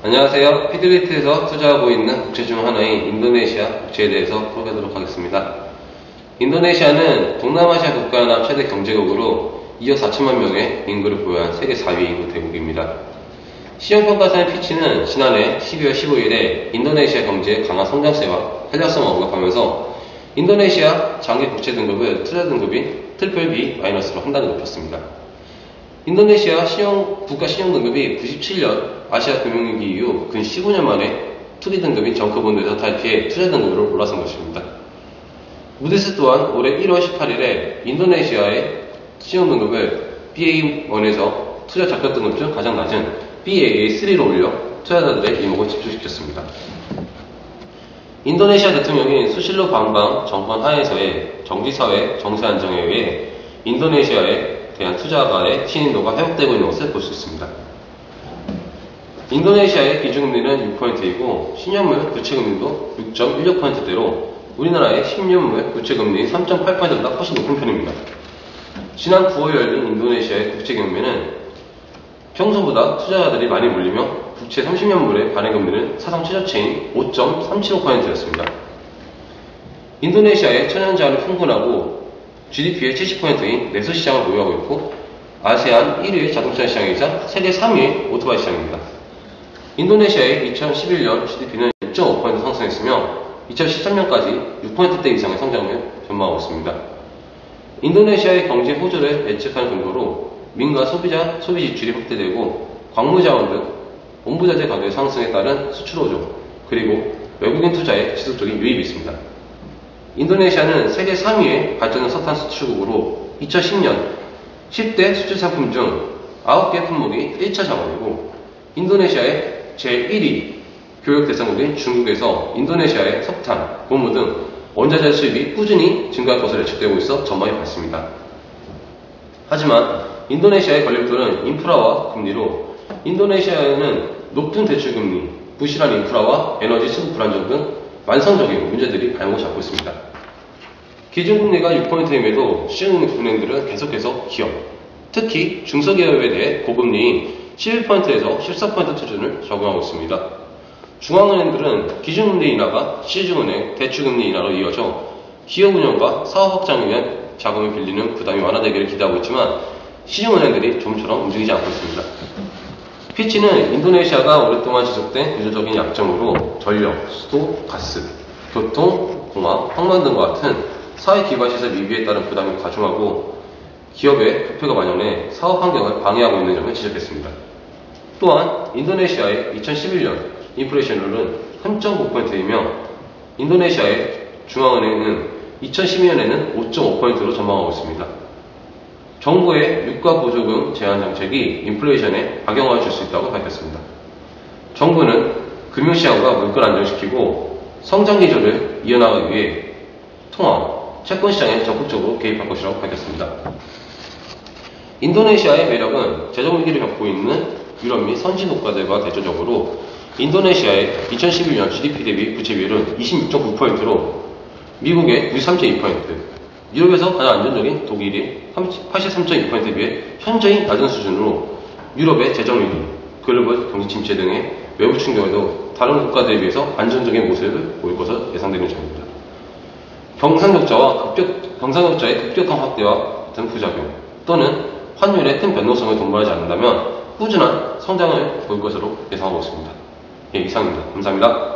안녕하세요. 피들리트에서 투자하고 있는 국채 중 하나인 인도네시아 국채에 대해서 풀어보도록 하겠습니다. 인도네시아는 동남아시아 국가연합 최대 경제국으로 2억 4천만 명의 인구를 보유한 세계 4위 인구 대국입니다. 시장평가사인 피치는 지난해 12월 15일에 인도네시아 경제의 강한 성장세와 탄력성을 언급하면서 인도네시아 장기 국채 등급을 투자 등급인 트리플 B- 로 한 단계 높였습니다. 인도네시아 국가 신용 등급이 97년 아시아 금융위기 이후 근 15년 만에 투기 등급인 정크본드에서 탈피해 투자 등급으로 올라선 것입니다. 무디스 또한 올해 1월 18일에 인도네시아의 신용 등급을 BA1에서 투자 적격 등급 중 가장 낮은 BAA3로 올려 투자자들의 이목을 집중시켰습니다. 인도네시아 대통령인 수실로 밤방 정권 하에서의 정치사회 정세 안정에 의해 인도네시아에 대한 투자가의 신인도가 회복되고 있는 것을 볼 수 있습니다. 인도네시아의 기준금리는 6%이고 신용물 구체금리도 6.16%대로 우리나라의 10년물 구체금리 3.8%보다 훨씬 높은 편입니다. 지난 9월 열린 인도네시아의 국채경매는 평소보다 투자자들이 많이 몰리며 국채 30년물의 발행금리는 사상 최저치인 5.375%였습니다. 인도네시아의 천연자원이 풍부하고 GDP의 70%인 내수 시장을 보유하고 있고 아세안 1위의 자동차 시장이자 세계 3위의 오토바이 시장입니다. 인도네시아의 2011년 GDP는 6.5% 상승했으며 2013년까지 6%대 이상의 성장을 전망하고 있습니다. 인도네시아의 경제 호조를 예측하는 정도로 민간 소비자 소비 지출이 확대되고 광물자원 등 본부자재 가격 상승에 따른 수출 호조 그리고 외국인 투자의 지속적인 유입이 있습니다. 인도네시아는 세계 3위의 발전형 석탄 수출국으로 2010년 10대 수출 상품 중 9개 품목이 1차 자원이고 인도네시아의 제1위 교역 대상국인 중국에서 인도네시아의 석탄, 고무 등 원자재 수입이 꾸준히 증가할 것으로 예측되고 있어 전망이 밝습니다. 하지만 인도네시아의 걸림돌은 인프라와 금리로 인도네시아에는 높은 대출금리, 부실한 인프라와 에너지 수급 불안정 등 만성적인 문제들이 발목을 잡고 있습니다. 기준금리가 6%임에도 시중은행들은 계속해서 기업, 특히 중소기업에 대해 고금리인 11%에서 14% 수준을 적용하고 있습니다. 중앙은행들은 기준금리 인하가 시중은행 대출금리 인하로 이어져 기업 운영과 사업 확장을 위한 자금을 빌리는 부담이 완화되기를 기대하고 있지만 시중은행들이 좀처럼 움직이지 않고 있습니다. 피치는 인도네시아가 오랫동안 지속된 구조적인 약정으로 전력, 수도, 가스, 교통, 공항, 항만 등과 같은 사회기반시설 미비에 따른 부담이 과중하고 기업의 부패가 만연해 사업 환경을 방해하고 있는 점을 지적했습니다. 또한 인도네시아의 2011년 인플레이션율은 3.5%이며 인도네시아의 중앙은행은 2012년에는 5.5%로 전망하고 있습니다. 정부의 유가 보조금 제한 정책이 인플레이션에 악영향을 줄 수 있다고 밝혔습니다. 정부는 금융시장과 물가를 안정시키고 성장 기조를 이어나가기 위해 통화, 채권 시장에 적극적으로 개입할 것이라고 밝혔습니다. 인도네시아의 매력은 재정 위기를 겪고 있는 유럽 및 선진 국가들과 대조적으로 인도네시아의 2011년 GDP 대비 부채 비율은 26.9%로 미국의 93.2%, 유럽에서 가장 안정적인 독일이 83.2%에 비해 현저히 낮은 수준으로 유럽의 재정 위기, 글로벌 경제 침체 등의 외부 충격에도 다른 국가들에 비해서 안정적인 모습을 보일 것으로 예상되는 점입니다. 경상격자의 급격한 확대와 같은 부작용 또는 환율의 큰 변동성을 동반하지 않는다면 꾸준한 성장을 보일 것으로 예상하고 있습니다. 이상입니다. 감사합니다.